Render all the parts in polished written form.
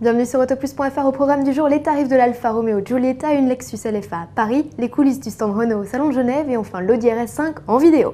Bienvenue sur Autoplus.fr. Au programme du jour, les tarifs de l'Alfa Romeo Giulietta, une Lexus LFA à Paris, les coulisses du stand Renault au Salon de Genève et enfin l'Audi RS5 en vidéo.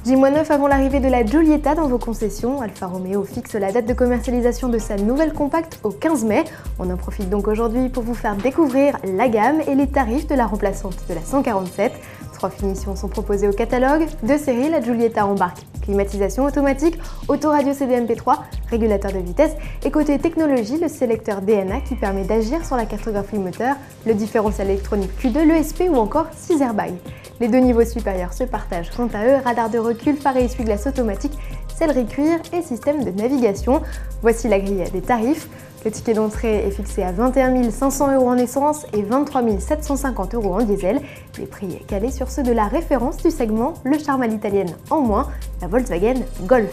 9 avant l'arrivée de la Giulietta dans vos concessions, Alfa Romeo fixe la date de commercialisation de sa nouvelle compacte au 15 mai. On en profite donc aujourd'hui pour vous faire découvrir la gamme et les tarifs de la remplaçante de la 147. 3 finitions sont proposées au catalogue. De série, la Giulietta embarque climatisation automatique, autoradio CD-MP3, régulateur de vitesse et côté technologie, le sélecteur DNA qui permet d'agir sur la cartographie moteur, le différentiel électronique Q2, l'ESP ou encore 6 airbags. Les deux niveaux supérieurs se partagent quant à eux, radar de recul, phare et essuie-glace automatique, sellerie cuir et système de navigation. Voici la grille des tarifs. Le ticket d'entrée est fixé à 21 500 € en essence et 23 750 € en diesel. Les prix calés sur ceux de la référence du segment, le charme à l'italienne en moins, la Volkswagen Golf.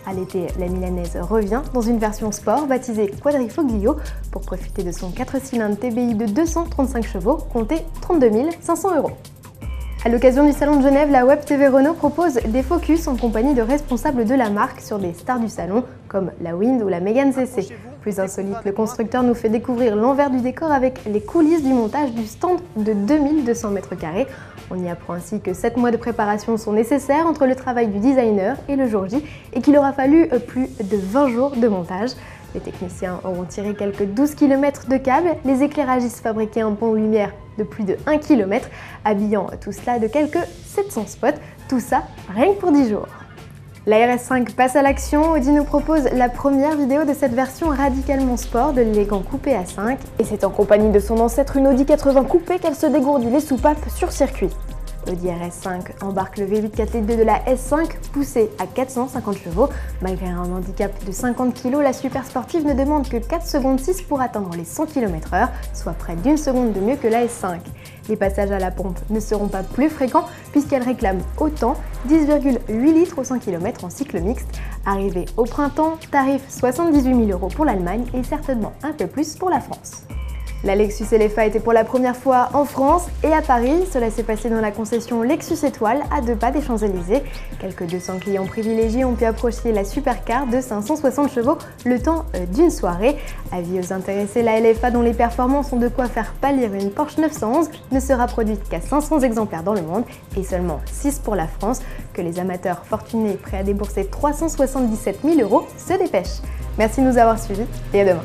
À l'été, la milanaise revient dans une version sport baptisée Quadrifoglio pour profiter de son 4 cylindres TBI de 235 chevaux, comptez 32 500 €. À l'occasion du Salon de Genève, la Web TV Renault propose des focus en compagnie de responsables de la marque sur des stars du salon comme la Wind ou la Mégane CC. Plus insolite, le constructeur nous fait découvrir l'envers du décor avec les coulisses du montage du stand de 2200 m². On y apprend ainsi que 7 mois de préparation sont nécessaires entre le travail du designer et le jour J et qu'il aura fallu plus de 20 jours de montage. Les techniciens auront tiré quelques 12 km de câbles, les éclairagistes fabriquaient un pont de lumière de plus de 1 km, habillant tout cela de quelques 700 spots, tout ça rien que pour 10 jours. La RS5 passe à l'action, Audi nous propose la première vidéo de cette version radicalement sport de l'élégant coupé A5 et c'est en compagnie de son ancêtre une Audi 80 coupé qu'elle se dégourdit les soupapes sur circuit. L'Audi RS5 embarque le V8 4 litres de la S5 poussé à 450 chevaux. Malgré un handicap de 50 kg, la super sportive ne demande que 4 secondes 6 pour atteindre les 100 km/h, soit près d'une seconde de mieux que la S5. Les passages à la pompe ne seront pas plus fréquents puisqu'elle réclame autant 10,8 litres au 100 km en cycle mixte. Arrivée au printemps, tarif 78 000 € pour l'Allemagne et certainement un peu plus pour la France. La Lexus LFA était pour la première fois en France et à Paris. Cela s'est passé dans la concession Lexus Étoile à 2 pas des Champs-Élysées. Quelques 200 clients privilégiés ont pu approcher la supercar de 560 chevaux le temps d'une soirée. Avis aux intéressés, la LFA dont les performances ont de quoi faire pâlir une Porsche 911 ne sera produite qu'à 500 exemplaires dans le monde et seulement 6 pour la France. Que les amateurs fortunés prêts à débourser 377 000 € se dépêchent. Merci de nous avoir suivis et à demain.